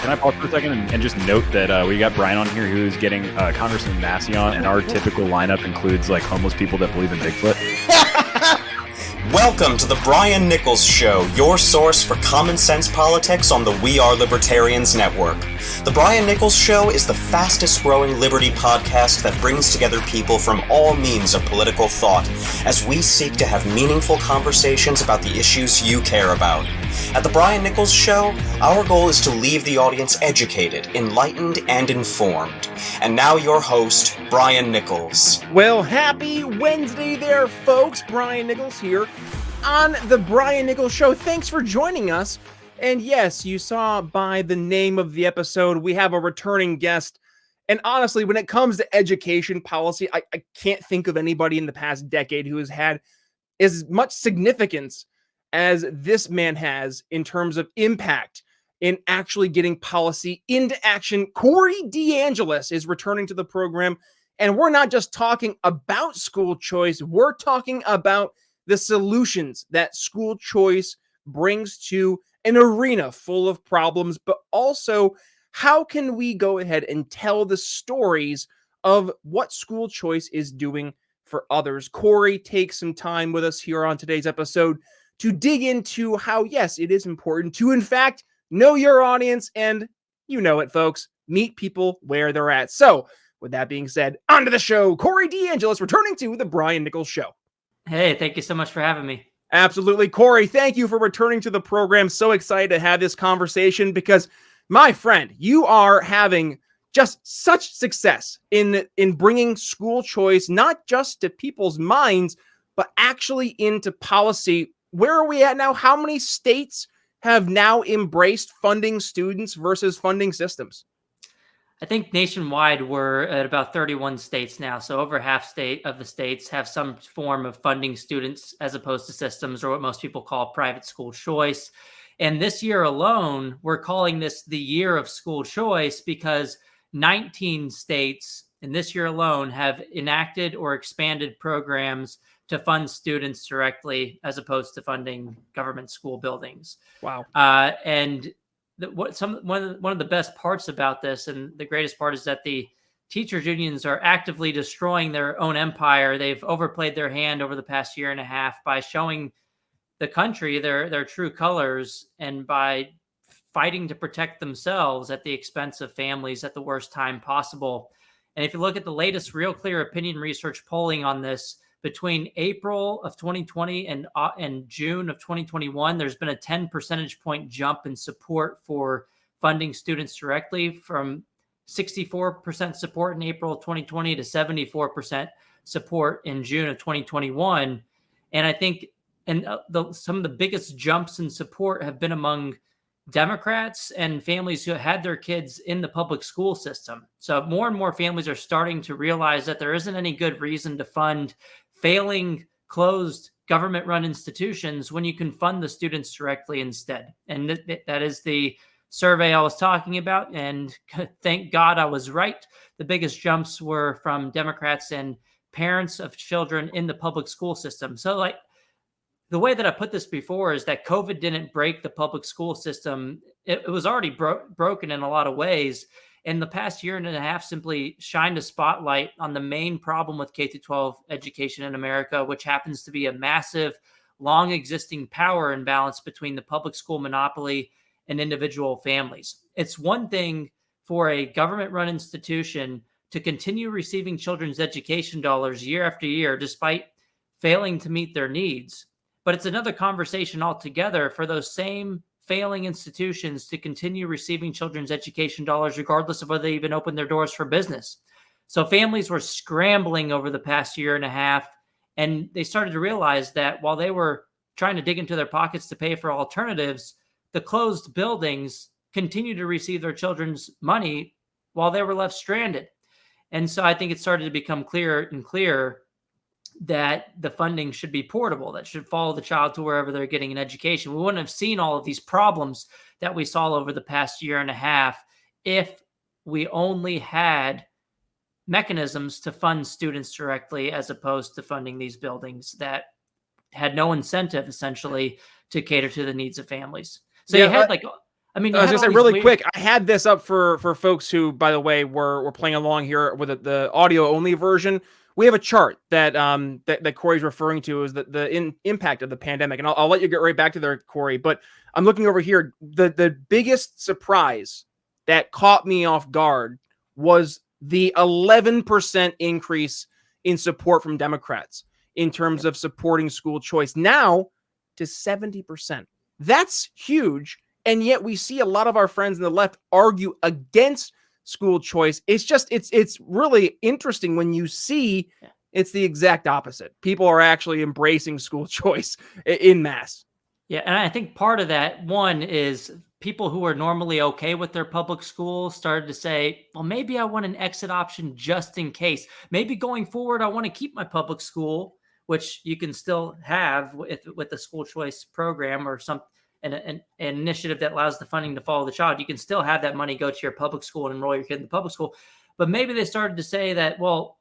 Can I pause for a second and just note that we got Brian on here who's getting Congressman Massey on, and our typical lineup includes like homeless people that believe in Bigfoot. Welcome to the Brian Nichols Show, your source for common sense politics on the We Are Libertarians Network. The Brian Nichols Show is the fastest growing liberty podcast that brings together people from all means of political thought as we seek to have meaningful conversations about the issues you care about. At the Brian Nichols Show, our goal is to leave the audience educated, enlightened, and informed. And now your host, Brian Nichols. Well, happy Wednesday there, folks. Brian Nichols here on the Brian Nichols Show. Thanks for joining us. And yes, you saw by the name of the episode, we have a returning guest. And honestly, when it comes to education policy, I can't think of anybody in the past decade who has had as much significance as this man has in terms of impact in actually getting policy into action. Corey DeAngelis is returning to the program, and we're not just talking about school choice, we're talking about the solutions that school choice brings to an arena full of problems, but also how can we go ahead and tell the stories of what school choice is doing for others. Corey takes some time with us here on today's episode to dig into how, yes, it is important to, in fact, know your audience, and you know it, folks, meet people where they're at. So, with that being said, on to the show. Corey DeAngelis returning to the Brian Nichols Show. Hey, thank you so much for having me. Absolutely. Corey, thank you for returning to the program. So excited to have this conversation because, my friend, you are having just such success in bringing school choice, not just to people's minds, but actually into policy. Where are we at now? How many states have now embraced funding students versus funding systems? I think nationwide we're at about 31 states now. So over half of the states have some form of funding students as opposed to systems, or what most people call private school choice. And this year alone, we're calling this the year of school choice because 19 states in this year alone have enacted or expanded programs to fund students directly as opposed to funding government school buildings. Wow. And one of the best parts about this, and the greatest part, is that the teachers unions are actively destroying their own empire. They've overplayed their hand over the past year and a half by showing the country their true colors and by fighting to protect themselves at the expense of families at the worst time possible. And if you look at the latest Real Clear Opinion Research polling on this, between April of 2020 and June of 2021, there's been a 10 percentage point jump in support for funding students directly, from 64% support in April of 2020 to 74% support in June of 2021. And I think some of the biggest jumps in support have been among Democrats and families who had their kids in the public school system. So more and more families are starting to realize that there isn't any good reason to fund failing, closed, government-run institutions when you can fund the students directly instead. And that is the survey I was talking about, and thank God I was right. The biggest jumps were from Democrats and parents of children in the public school system. So, like, the way that I put this before is that COVID didn't break the public school system. It was already broken in a lot of ways. And the past year and a half simply shined a spotlight on the main problem with K-12 education in America, which happens to be a massive, long existing power imbalance between the public school monopoly and individual families. It's one thing for a government-run institution to continue receiving children's education dollars year after year, despite failing to meet their needs. But it's another conversation altogether for those same failing institutions to continue receiving children's education dollars, regardless of whether they even open their doors for business. So families were scrambling over the past year and a half, and they started to realize that while they were trying to dig into their pockets to pay for alternatives, the closed buildings continued to receive their children's money while they were left stranded. And so I think it started to become clearer and clearer that the funding should be portable, that should follow the child to wherever they're getting an education. We wouldn't have seen all of these problems that we saw over the past year and a half if we only had mechanisms to fund students directly, as opposed to funding these buildings that had no incentive, essentially, to cater to the needs of families. So you had I mean, I you was had gonna all say these really weird- quick. I had this up for folks who, by the way, were playing along here with the audio only version. We have a chart that that Corey's referring to is the impact of the pandemic, and I'll let you get right back to there, Corey. But I'm looking over here. The biggest surprise that caught me off guard was the 11% increase in support from Democrats in terms of supporting school choice, now to 70%. That's huge. And yet we see a lot of our friends on the left argue against school choice. It's really interesting when you see it's the exact opposite. People are actually embracing school choice in mass. Yeah, and I think part of that, one, is people who are normally okay with their public school started to say, well, maybe I want an exit option just in case. Maybe going forward, I want to keep my public school, which you can still have with the school choice program or an initiative that allows the funding to follow the child. You can still have that money go to your public school and enroll your kid in the public school. But maybe they started to say that, well,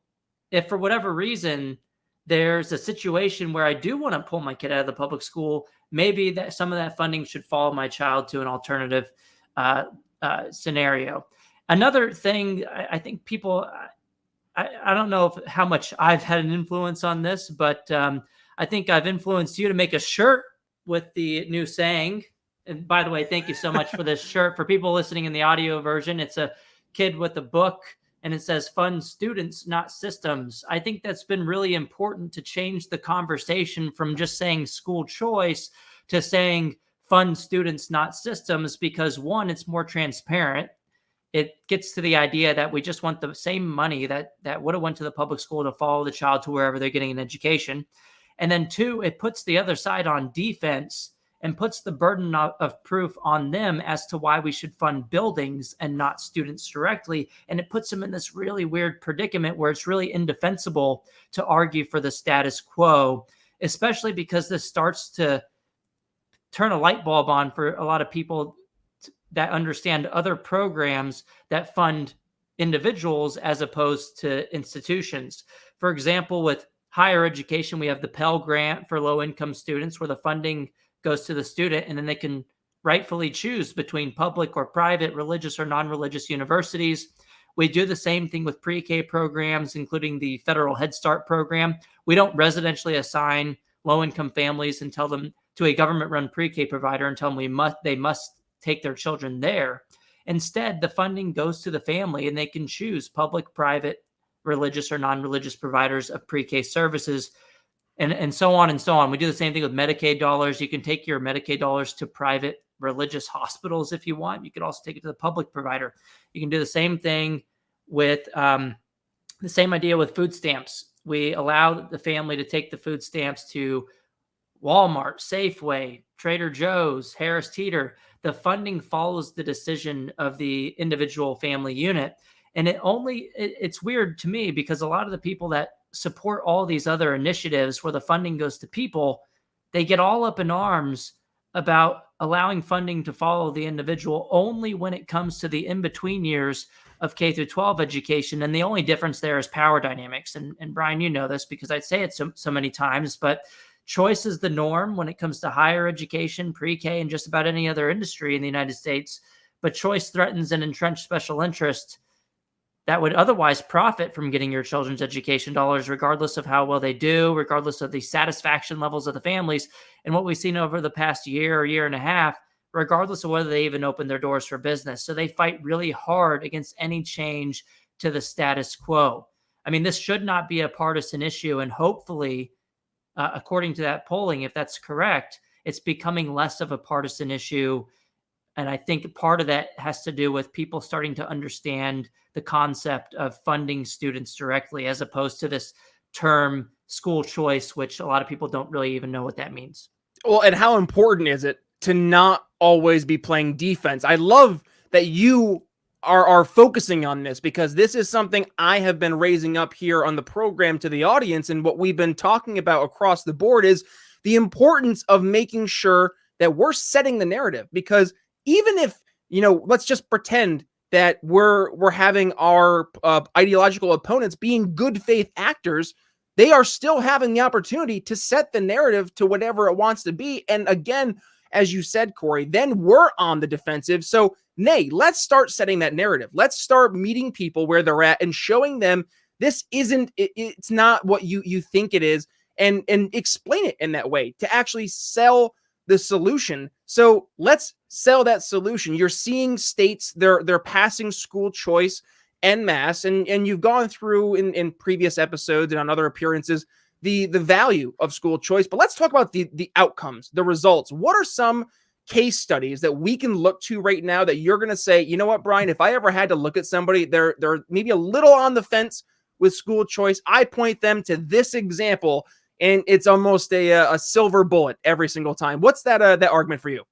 if for whatever reason there's a situation where I do want to pull my kid out of the public school, maybe that some of that funding should follow my child to an alternative scenario. Another thing, I think people, I don't know how much I've had an influence on this, but I think I've influenced you to make a shirt with the new saying. And by the way, thank you so much for this shirt. For people listening in the audio version, it's a kid with a book and it says fund students, not systems. I think that's been really important to change the conversation from just saying school choice to saying fund students, not systems, because one, it's more transparent. It gets to the idea that we just want the same money that would have went to the public school to follow the child to wherever they're getting an education. And then two, it puts the other side on defense and puts the burden of proof on them as to why we should fund buildings and not students directly. And it puts them in this really weird predicament where it's really indefensible to argue for the status quo, especially because this starts to turn a light bulb on for a lot of people that understand other programs that fund individuals as opposed to institutions. For example, with higher education, we have the Pell Grant for low-income students where the funding goes to the student and then they can rightfully choose between public or private, religious or non-religious universities. We do the same thing with pre-K programs, including the federal Head Start program. We don't residentially assign low-income families and tell them to a government-run pre-K provider and tell them they must take their children there. Instead, the funding goes to the family and they can choose public, private, religious or non-religious providers of pre-K services, and so on and so on. We do the same thing with Medicaid dollars. You can take your Medicaid dollars to private religious hospitals if you want. You could also take it to the public provider. You can do the same thing with the same idea with food stamps. We allow the family to take the food stamps to Walmart, Safeway, Trader Joe's, Harris Teeter. The funding follows the decision of the individual family unit. And it's weird to me because a lot of the people that support all these other initiatives where the funding goes to people, they get all up in arms about allowing funding to follow the individual only when it comes to the in-between years of K through 12 education. And the only difference there is power dynamics. And Brian, you know this because I say it so many times, but choice is the norm when it comes to higher education, pre-K, and just about any other industry in the United States. But choice threatens an entrenched special interest that would otherwise profit from getting your children's education dollars, regardless of how well they do, regardless of the satisfaction levels of the families. And what we've seen over the past year or year and a half, regardless of whether they even open their doors for business. So they fight really hard against any change to the status quo. I mean, this should not be a partisan issue. And hopefully, according to that polling, if that's correct, it's becoming less of a partisan issue. And I think part of that has to do with people starting to understand the concept of funding students directly, as opposed to this term school choice, which a lot of people don't really even know what that means. Well, and how important is it to not always be playing defense? I love that you are focusing on this because this is something I have been raising up here on the program to the audience. And what we've been talking about across the board is the importance of making sure that we're setting the narrative, because even if, let's just pretend that we're having our ideological opponents being good faith actors, they are still having the opportunity to set the narrative to whatever it wants to be. And again, as you said, Corey, then we're on the defensive. So, nay, let's start setting that narrative. Let's start meeting people where they're at and showing them this isn't, it's not what you think it is, and explain it in that way to actually sell the solution. So let's sell that solution. You're seeing states, they're passing school choice en masse, and you've gone through in previous episodes and on other appearances the value of school choice. But let's talk about the outcomes, the results. What are some case studies that we can look to right now that you're going to say, you know what, Brian, if I ever had to look at somebody, they're maybe a little on the fence with school choice, I point them to this example, and it's almost a silver bullet every single time. What's that argument for you?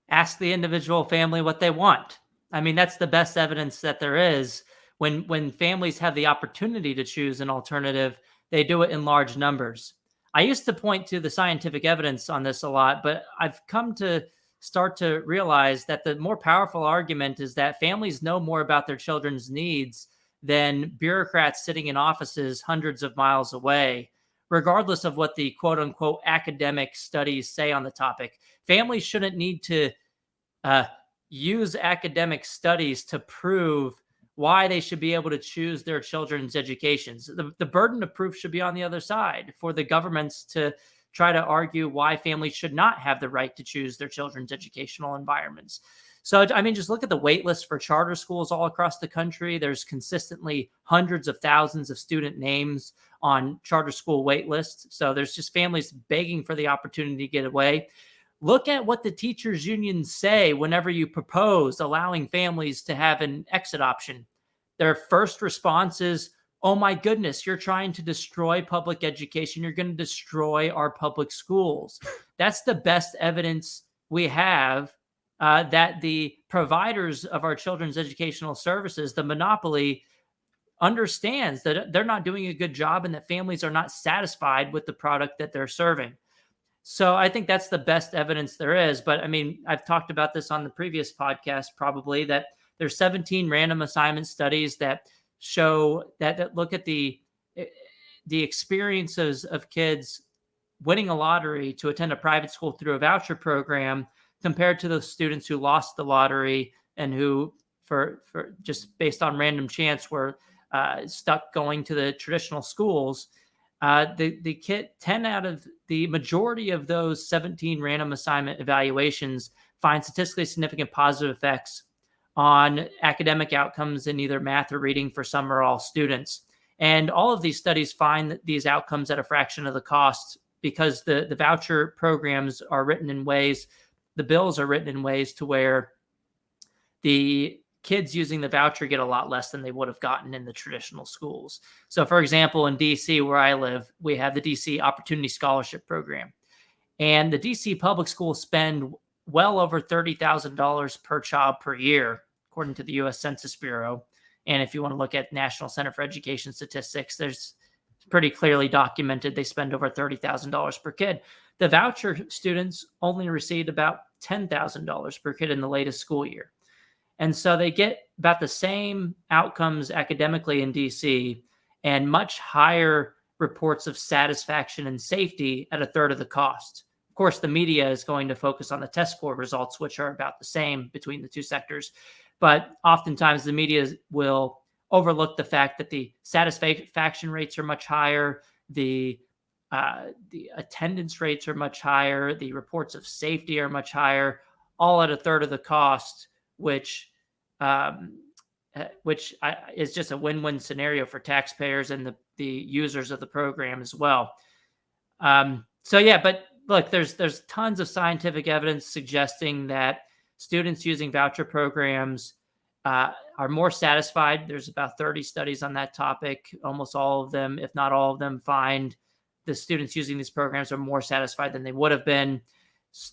Ask the individual family what they want. I mean, that's the best evidence that there is. When families have the opportunity to choose an alternative, they do it in large numbers. I used to point to the scientific evidence on this a lot, but I've come to start to realize that the more powerful argument is that families know more about their children's needs than bureaucrats sitting in offices hundreds of miles away, regardless of what the quote unquote academic studies say on the topic. Families shouldn't need to use academic studies to prove why they should be able to choose their children's educations. The burden of proof should be on the other side for the governments to try to argue why families should not have the right to choose their children's educational environments. So, I mean, just look at the wait list for charter schools all across the country. There's consistently hundreds of thousands of student names on charter school wait lists. So there's just families begging for the opportunity to get away. Look at what the teachers' unions say whenever you propose allowing families to have an exit option. Their first response is, oh my goodness, you're trying to destroy public education. You're going to destroy our public schools. That's the best evidence we have that the providers of our children's educational services, the monopoly, understands that they're not doing a good job and that families are not satisfied with the product that they're serving. So I think that's the best evidence there is. But I mean, I've talked about this on the previous podcast, probably, that there's 17 random assignment studies that show that look at the experiences of kids winning a lottery to attend a private school through a voucher program compared to those students who lost the lottery and who, for just based on random chance, were stuck going to the traditional schools. The kid, 10 out of the majority of those 17 random assignment evaluations find statistically significant positive effects on academic outcomes in either math or reading for some or all students. And all of these studies find these outcomes at a fraction of the cost because the voucher programs are written in ways, the bills are written in ways to where the kids using the voucher get a lot less than they would have gotten in the traditional schools. So, for example, in DC, where I live, we have the DC Opportunity Scholarship Program. And the DC public schools spend well over $30,000 per child per year, according to the U.S. Census Bureau. And if you want to look at National Center for Education statistics, there's pretty clearly documented they spend over $30,000 per kid. The voucher students only received about $10,000 per kid in the latest school year. And so they get about the same outcomes academically in DC and much higher reports of satisfaction and safety at a third of the cost. Of course, the media is going to focus on the test score results, which are about the same between the two sectors. But oftentimes the media will overlook the fact that the satisfaction rates are much higher, the attendance rates are much higher, the reports of safety are much higher, all at a third of the cost, which is just a win-win scenario for taxpayers and the users of the program as well. So yeah, but look, there's tons of scientific evidence suggesting that students using voucher programs are more satisfied. There's about 30 studies on that topic. Almost all of them, if not all of them, find the students using these programs are more satisfied than they would have been.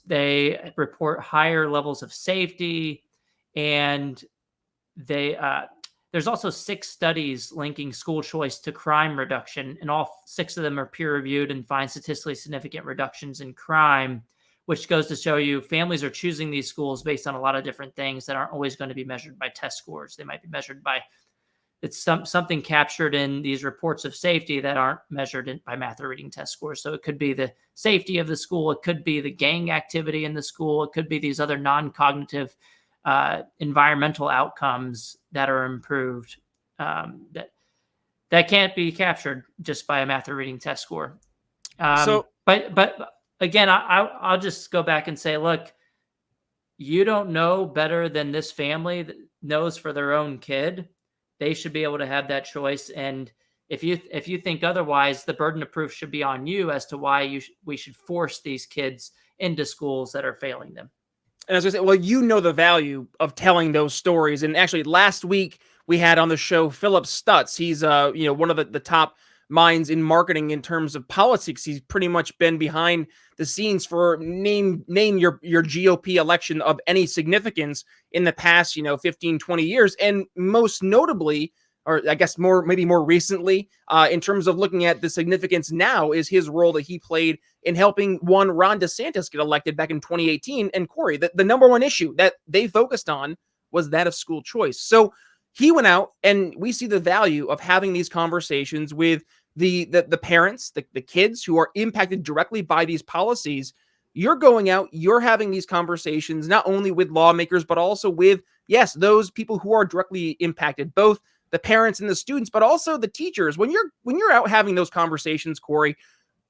They report higher levels of safety, and there's also 6 studies linking school choice to crime reduction, and all 6 of them are peer-reviewed and find statistically significant reductions in crime, which goes to show you families are choosing these schools based on a lot of different things that aren't always going to be measured by test scores. They might be measured by it's something captured in these reports of safety that aren't measured by math or reading test scores. So it could be the safety of the school. It could be the gang activity in the school. It could be these other non-cognitive environmental outcomes that are improved that can't be captured just by a math or reading test score. But again, I'll just go back and say, look, you don't know better than this family that knows for their own kid. They should be able to have that choice. And if you think otherwise, the burden of proof should be on you as to why we should force these kids into schools that are failing them. And as I say, well, you know the value of telling those stories. And actually, last week we had on the show Philip Stutz. He's one of the top minds in marketing in terms of politics. He's pretty much been behind the scenes for name your GOP election of any significance in the past 15, 20 years, and most notably, or I guess maybe more recently, in terms of looking at the significance now, is his role that he played in helping one Ron DeSantis get elected back in 2018. And Corey, the number one issue that they focused on was that of school choice. So he went out, and we see the value of having these conversations with the parents, the kids who are impacted directly by these policies. You're going out, you're having these conversations, not only with lawmakers, but also with, yes, those people who are directly impacted, both the parents and the students, but also the teachers. When you're out having those conversations, Corey,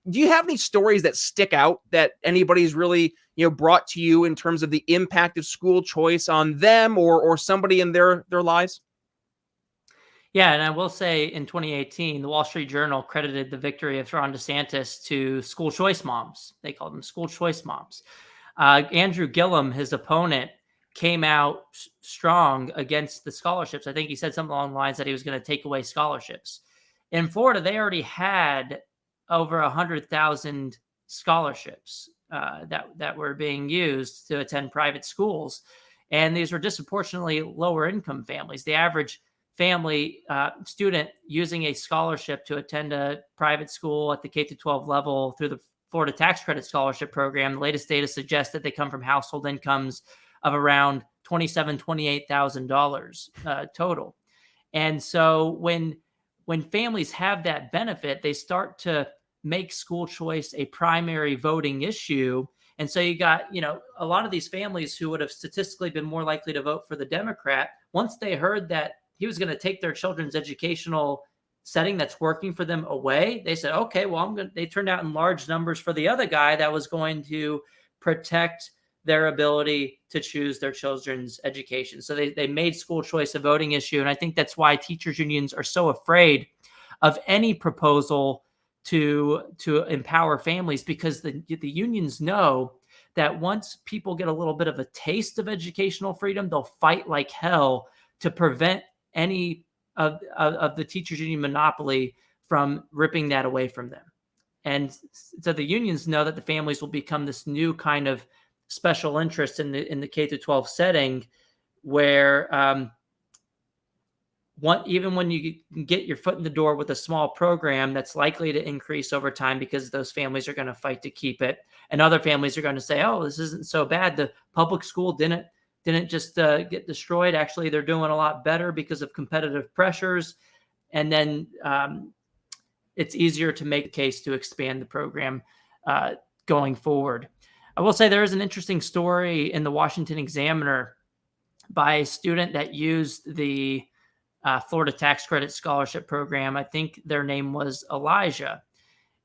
do you have any stories that stick out that anybody's really, brought to you in terms of the impact of school choice on them or somebody in their lives? Yeah, and I will say in 2018, the Wall Street Journal credited the victory of Ron DeSantis to school choice moms. They called them school choice moms. Andrew Gillum, his opponent, came out strong against the scholarships. I think he said something along the lines that he was going to take away scholarships. In Florida, they already had over 100,000 scholarships that were being used to attend private schools. And these were disproportionately lower income families. The average family student using a scholarship to attend a private school at the K-12 level through the Florida Tax Credit Scholarship Program, the latest data suggests that they come from household incomes of around $27,000, $28,000 total. And so when families have that benefit, they start to make school choice a primary voting issue. And so you got, a lot of these families who would have statistically been more likely to vote for the Democrat, once they heard that he was going to take their children's educational setting that's working for them away, they said, okay, well, they turned out in large numbers for the other guy that was going to protect their ability to choose their children's education. So they made school choice a voting issue. And I think that's why teachers unions are so afraid of any proposal to empower families, because the unions know that once people get a little bit of a taste of educational freedom, they'll fight like hell to prevent any of the teachers union monopoly from ripping that away from them. And so the unions know that the families will become this new kind of special interest in the K-12 setting, where even when you get your foot in the door with a small program that's likely to increase over time because those families are going to fight to keep it, and other families are going to say, oh, this isn't so bad. The public school didn't just get destroyed. Actually, they're doing a lot better because of competitive pressures. And then it's easier to make a case to expand the program going forward. I will say there is an interesting story in the Washington Examiner by a student that used the Florida Tax Credit Scholarship Program. I think their name was Elijah.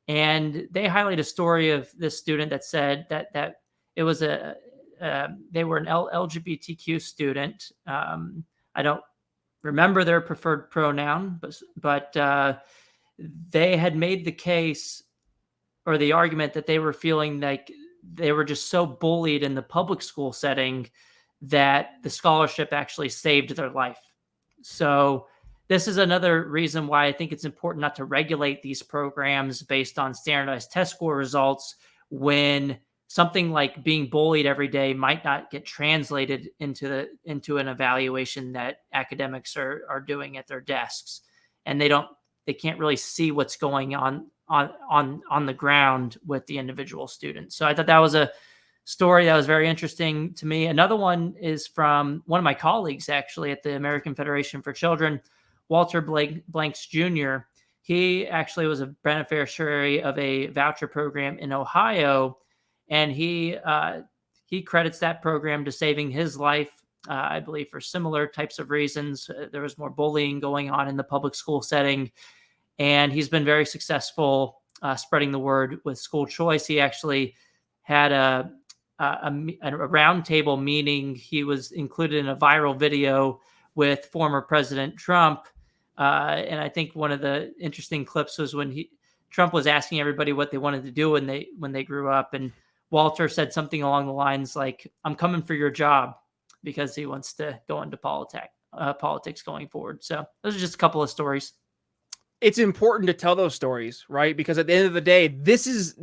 And they highlight a story of this student that said that it was they were an LGBTQ student. I don't remember their preferred pronoun, but they had made the case or the argument that they were feeling like they were just so bullied in the public school setting that the scholarship actually saved their life. So this is another reason why I think it's important not to regulate these programs based on standardized test score results, when something like being bullied every day might not get translated into an evaluation that academics are doing at their desks, and they can't really see what's going on the ground with the individual students. So I thought that was a story that was very interesting to me. Another one is from one of my colleagues, actually, at the American Federation for Children. Walter Blanks Jr., he actually was a beneficiary of a voucher program in Ohio, and he credits that program to saving his life, I believe, for similar types of reasons. There was more bullying going on in the public school setting, and he's been very successful spreading the word with school choice. He actually had a roundtable meeting. He was included in a viral video with former President Trump. And I think one of the interesting clips was when Trump was asking everybody what they wanted to do when they grew up. And Walter said something along the lines like, "I'm coming for your job," because he wants to go into politics going forward. So those are just a couple of stories. It's important to tell those stories, right? Because at the end of the day, this is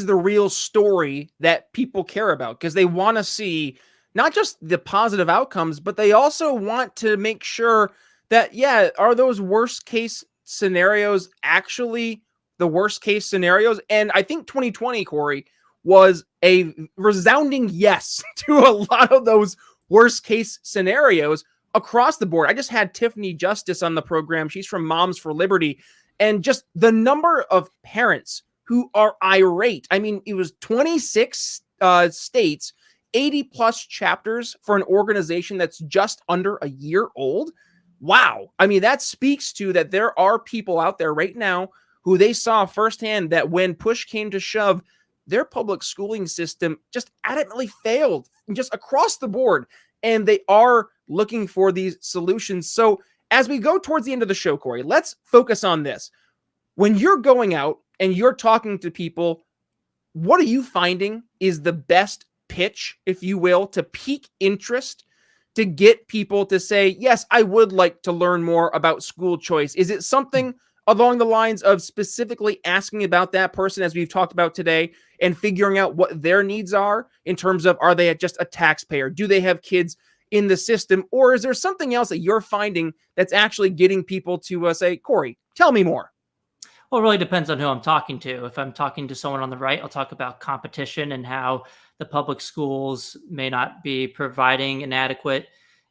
the real story that people care about, because they want to see not just the positive outcomes, but they also want to make sure that, yeah, are those worst case scenarios actually the worst case scenarios? And I think 2020, Corey, was a resounding yes to a lot of those worst case scenarios across the board. I just had Tiffany Justice on the program. She's from Moms for Liberty. And just the number of parents who are irate. I mean, it was 26 states, 80 plus chapters for an organization that's just under a year old. Wow. I mean, that speaks to that there are people out there right now who they saw firsthand that when push came to shove, their public schooling system just adamantly failed just across the board. And they are looking for these solutions. So as we go towards the end of the show, Corey, let's focus on this. When you're going out and you're talking to people, what are you finding is the best pitch, if you will, to pique interest, to get people to say, yes, I would like to learn more about school choice? Is it something along the lines of specifically asking about that person, as we've talked about today, and figuring out what their needs are in terms of, are they just a taxpayer? Do they have kids in the system? Or is there something else that you're finding that's actually getting people to say, Corey, tell me more? Well, it really depends on who I'm talking to. If I'm talking to someone on the right, I'll talk about competition and how the public schools may not be providing an adequate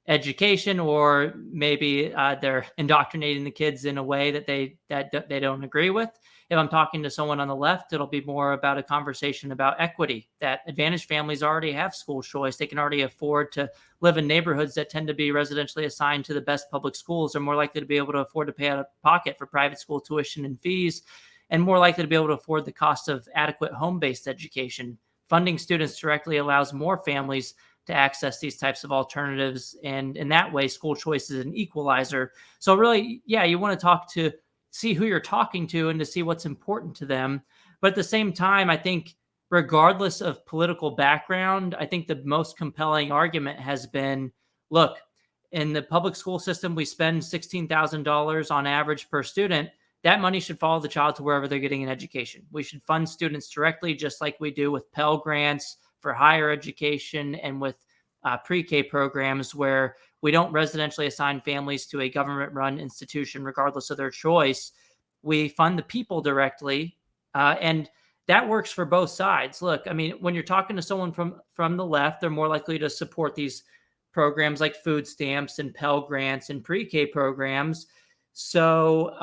education, or maybe they're indoctrinating the kids in a way that they don't agree with. If I'm talking to someone on the left, it'll be more about a conversation about equity, that advantaged families already have school choice. They can already afford to live in neighborhoods that tend to be residentially assigned to the best public schools. They're more likely to be able to afford to pay out of pocket for private school tuition and fees, and more likely to be able to afford the cost of adequate home-based education. Funding students directly allows more families to access these types of alternatives. And in that way, school choice is an equalizer. So really, yeah, you want to see who you're talking to and to see what's important to them. But at the same time, I think regardless of political background, I think the most compelling argument has been, look, in the public school system, we spend $16,000 on average per student. That money should follow the child to wherever they're getting an education. We should fund students directly, just like we do with Pell Grants for higher education and with pre-K programs, where we don't residentially assign families to a government-run institution regardless of their choice. We fund the people directly, and that works for both sides. Look, I mean, when you're talking to someone from the left, they're more likely to support these programs like food stamps and Pell Grants and pre-K programs. So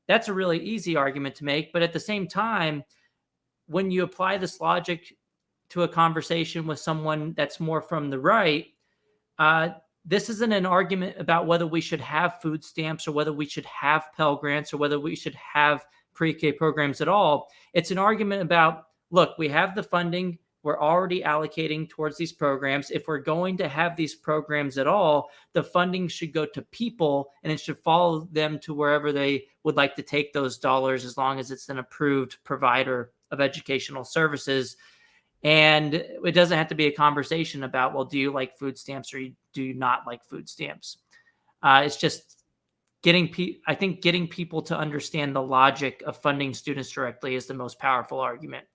that's a really easy argument to make. But at the same time, when you apply this logic to a conversation with someone that's more from the right, this isn't an argument about whether we should have food stamps or whether we should have Pell Grants or whether we should have pre-K programs at all. It's an argument about, look, we have the funding. We're already allocating towards these programs. If we're going to have these programs at all, the funding should go to people, and it should follow them to wherever they would like to take those dollars, as long as it's an approved provider of educational services. And it doesn't have to be a conversation about, well, do you like food stamps or do you not like food stamps? It's just getting people to understand the logic of funding students directly is the most powerful argument.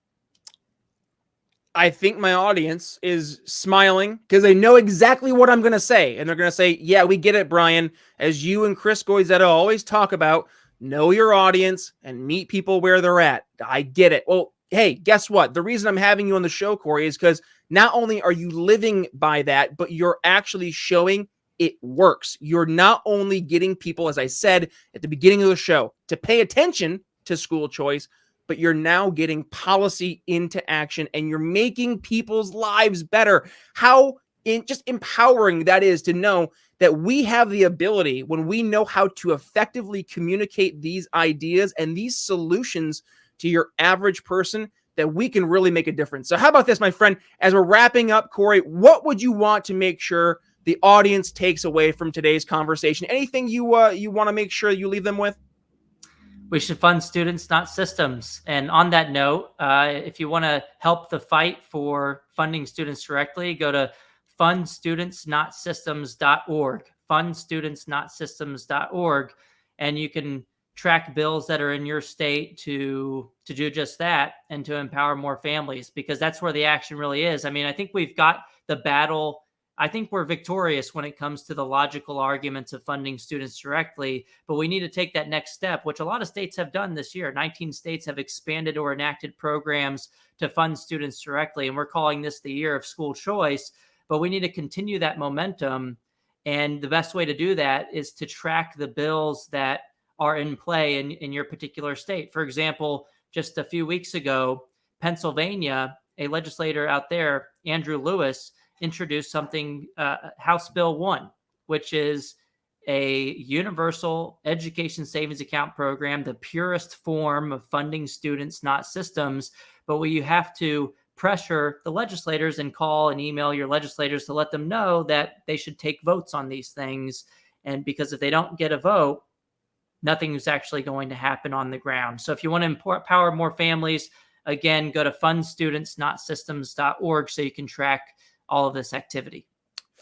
I think my audience is smiling because they know exactly what I'm going to say. And they're going to say, yeah, we get it, Brian. As you and Chris Goizzetto always talk about, know your audience and meet people where they're at. I get it. Well, hey, guess what? The reason I'm having you on the show, Corey, is because not only are you living by that, but you're actually showing it works. You're not only getting people, as I said at the beginning of the show, to pay attention to school choice, but you're now getting policy into action and you're making people's lives better. How just empowering that is to know that we have the ability, when we know how to effectively communicate these ideas and these solutions to your average person, that we can really make a difference. So how about this, my friend, as we're wrapping up, Corey, what would you want to make sure the audience takes away from today's conversation? Anything you want to make sure you leave them with? We should fund students, not systems. And on that note, if you want to help the fight for funding students directly, go to fundstudentsnotsystems.org, fundstudentsnotsystems.org, and you can track bills that are in your state to do just that and to empower more families, because that's where the action really is. I mean, I think we've got the battle. I think we're victorious when it comes to the logical arguments of funding students directly, but we need to take that next step, which a lot of states have done this year. 19 states have expanded or enacted programs to fund students directly, and we're calling this the year of school choice, but we need to continue that momentum. And the best way to do that is to track the bills that are in play in your particular state. For example, just a few weeks ago, Pennsylvania, a legislator out there, Andrew Lewis, introduced something, House Bill 1, which is a universal education savings account program, the purest form of funding students, not systems, but where you have to pressure the legislators and call and email your legislators to let them know that they should take votes on these things. And because if they don't get a vote, nothing is actually going to happen on the ground. So if you want to empower more families, again, go to fundstudentsnotsystems.org so you can track all of this activity.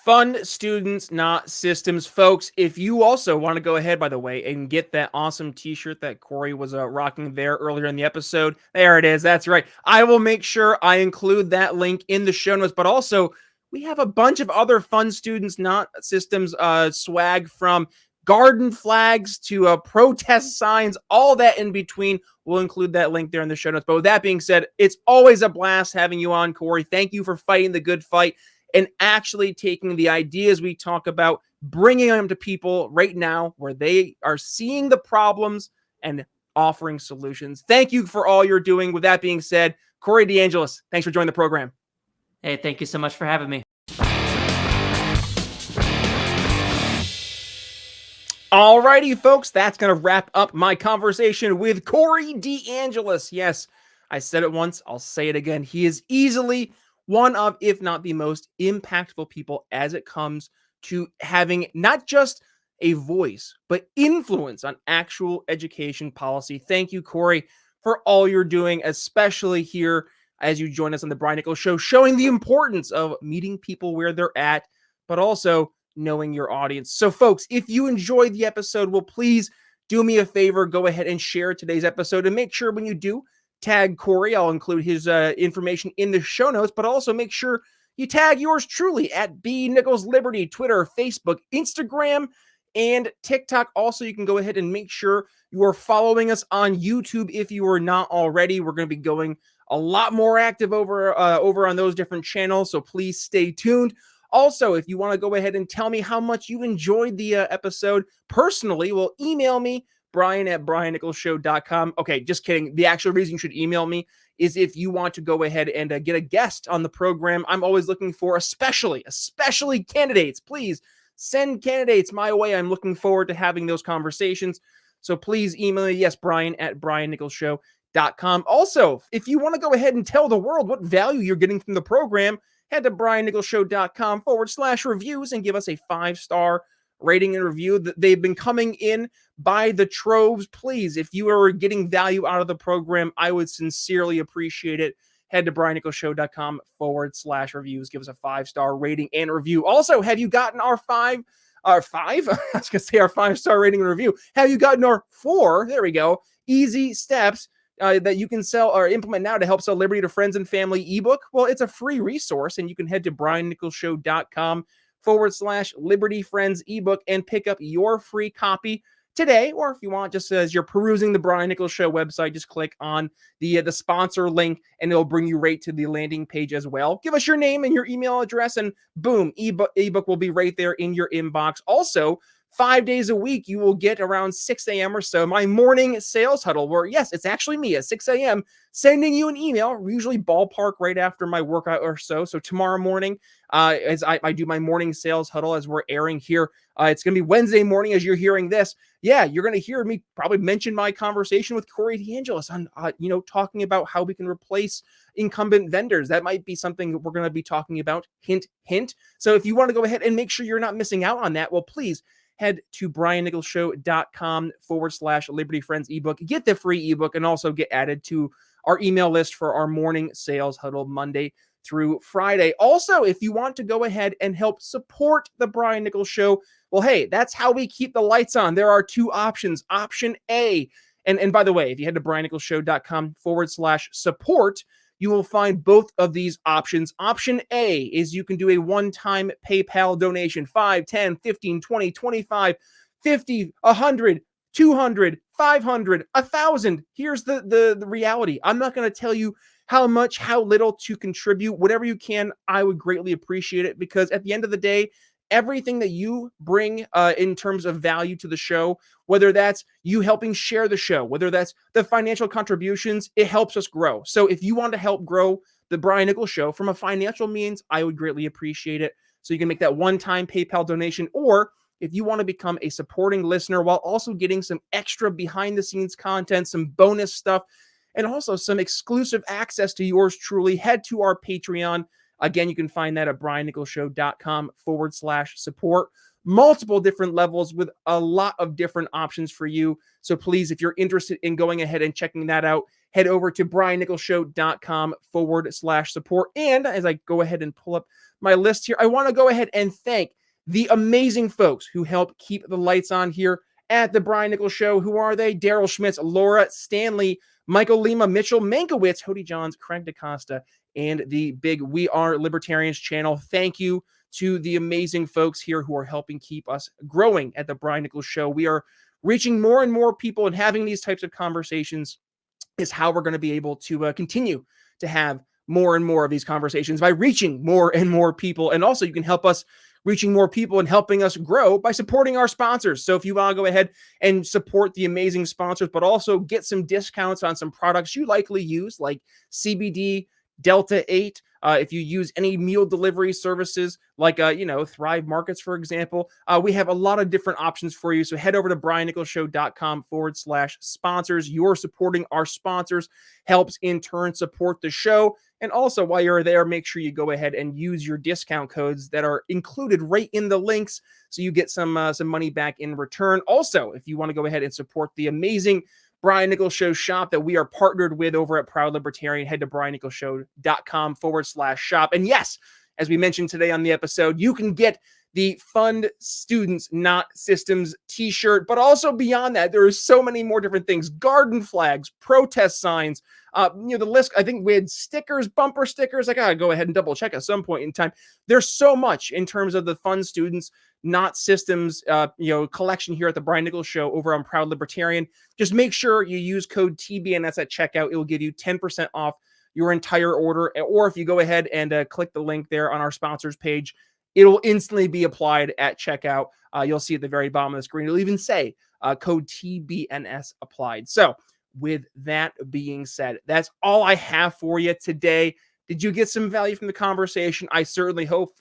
Fund students, not systems. Folks, if you also want to go ahead, by the way, and get that awesome t-shirt that Corey was rocking there earlier in the episode, there it is. That's right. I will make sure I include that link in the show notes, but also we have a bunch of other Fund Students, Not Systems swag, from garden flags to protest signs, all that in between. We'll include that link there in the show notes. But with that being said, it's always a blast having you on, Corey. Thank you for fighting the good fight and actually taking the ideas we talk about, bringing them to people right now where they are seeing the problems and offering solutions. Thank you for all you're doing. With that being said, Corey DeAngelis, thanks for joining the program. Hey, thank you so much for having me. Alrighty, folks, that's going to wrap up my conversation with Corey DeAngelis. Yes, I said it once, I'll say it again. He is easily one of, if not the most impactful people as it comes to having not just a voice, but influence on actual education policy. Thank you, Corey, for all you're doing, especially here as you join us on the Brian Nichols Show, showing the importance of meeting people where they're at, but also knowing your audience. So folks, if you enjoyed the episode, well, please do me a favor, go ahead and share today's episode, and make sure when you do tag Corey, I'll include his information in the show notes, but also make sure you tag yours truly at B Nichols Liberty, Twitter, Facebook, Instagram, and TikTok. Also, you can go ahead and make sure you are following us on YouTube if you are not already. We're going to be going a lot more active over on those different channels, so please stay tuned. Also, if you want to go ahead and tell me how much you enjoyed the episode personally, well, email me, brian@briannicholsshow.com. Okay, just kidding. The actual reason you should email me is if you want to go ahead and get a guest on the program. I'm always looking for especially candidates. Please send candidates my way. I'm looking forward to having those conversations. So please email me, yes, brian@briannicholsshow.com. Also, if you want to go ahead and tell the world what value you're getting from the program, head to briannicholsshow.com/reviews and give us a 5-star rating and review. They've been coming in by the troves. Please, if you are getting value out of the program, I would sincerely appreciate it. Head to briannicholsshow.com/reviews. Give us a 5-star rating and review. Also, have you gotten our 5-star rating and review? Have you gotten our 4? There we go. Easy steps that you can sell or implement now to help sell Liberty to Friends and Family ebook? Well, it's a free resource, and you can head to briannicholsshow.com/Liberty Friends ebook and pick up your free copy today, or if you want, just as you're perusing the Brian Nichols Show website, just click on the sponsor link and it'll bring you right to the landing page as well. Give us your name and your email address and boom, ebook will be right there in your inbox. Also, 5 days a week, you will get around 6 a.m. or so my morning sales huddle where, yes, it's actually me at 6 a.m. sending you an email, usually ballpark right after my workout or so. So tomorrow morning, as I do my morning sales huddle as we're airing here, it's going to be Wednesday morning as you're hearing this. Yeah, you're going to hear me probably mention my conversation with Corey DeAngelis on, talking about how we can replace incumbent vendors. That might be something that we're going to be talking about. Hint, hint. So if you want to go ahead and make sure you're not missing out on that, well, please head to briannicholsshow.com/Liberty Friends ebook. Get the free ebook and also get added to our email list for our morning sales huddle Monday through Friday. Also, if you want to go ahead and help support the Brian Nichols Show, well, hey, that's how we keep the lights on. There are two options. Option A, and by the way, if you head to briannicholsshow.com/support, you will find both of these options. Option A is you can do a one-time PayPal donation, 5, 10, 15, 20, 25, 50, 100, 200, 500, 1,000. Here's the reality. I'm not going to tell you how much, how little to contribute. Whatever you can, I would greatly appreciate it because at the end of the day, everything that you bring in terms of value to the show, whether that's you helping share the show, whether that's the financial contributions, it helps us grow. So if you want to help grow the Brian Nichols Show from a financial means, I would greatly appreciate it. So you can make that one-time PayPal donation, or if you want to become a supporting listener while also getting some extra behind-the-scenes content, some bonus stuff, and also some exclusive access to yours truly, head to our Patreon. Again, you can find that at briannicholsshow.com/support. Multiple different levels with a lot of different options for you. So please, if you're interested in going ahead and checking that out, head over to briannicholsshow.com/support. And as I go ahead and pull up my list here, I want to go ahead and thank the amazing folks who help keep the lights on here at the Brian Nichols Show. Who are they? Daryl Schmitz, Laura Stanley, Michael Lima, Mitchell Mankiewicz, Hody Johns, Craig DaCosta, and the big We Are Libertarians channel. Thank you to the amazing folks here who are helping keep us growing at the Brian Nichols Show. We are reaching more and more people, and having these types of conversations is how we're going to be able to continue to have more and more of these conversations by reaching more and more people. And also you can help us reaching more people and helping us grow by supporting our sponsors. So if you want to go ahead and support the amazing sponsors, but also get some discounts on some products you likely use, like CBD, Delta 8, if you use any meal delivery services like, Thrive Markets, for example, we have a lot of different options for you. So head over to briannicholsshow.com/sponsors. You're supporting our sponsors, helps in turn support the show. And also while you're there, make sure you go ahead and use your discount codes that are included right in the links so you get some money back in return. Also, if you want to go ahead and support the amazing Brian Nichols Show shop that we are partnered with over at Proud Libertarian, head to briannicholsshow.com/shop. And yes, as we mentioned today on the episode, you can get the Fund Students Not Systems t-shirt, but also beyond that, there are so many more different things: garden flags, protest signs, the list. I think we had stickers, bumper stickers. I gotta go ahead and double check at some point in time. There's so much in terms of the Fund Students Not Systems, collection here at the Brian Nichols Show over on Proud Libertarian. Just make sure you use code TBNS at checkout. It will give you 10% off your entire order. Or if you go ahead and click the link there on our sponsors page, it'll instantly be applied at checkout. You'll see at the very bottom of the screen, it'll even say code TBNS applied. So with that being said, that's all I have for you today. Did you get some value from the conversation? I certainly hope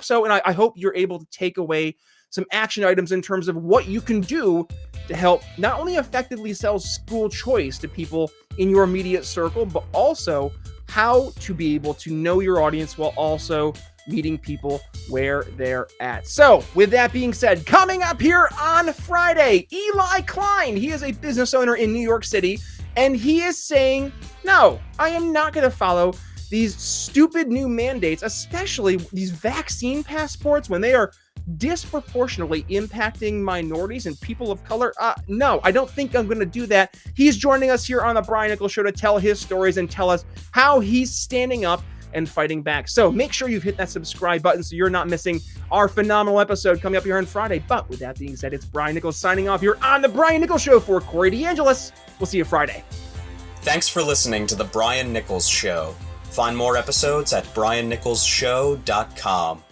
so. And I hope you're able to take away some action items in terms of what you can do to help not only effectively sell school choice to people in your immediate circle, but also how to be able to know your audience while also meeting people where they're at. So with that being said, coming up here on Friday, Eli Klein, he is a business owner in New York City, and he is saying, no, I am not going to follow these stupid new mandates, especially these vaccine passports when they are disproportionately impacting minorities and people of color. No, I don't think I'm going to do that. He's joining us here on the Brian Nichols Show to tell his stories and tell us how he's standing up and fighting back. So make sure you've hit that subscribe button so you're not missing our phenomenal episode coming up here on Friday. But with that being said, it's Brian Nichols signing off here on The Brian Nichols Show for Corey DeAngelis. We'll see you Friday. Thanks for listening to The Brian Nichols Show. Find more episodes at briannicholsshow.com.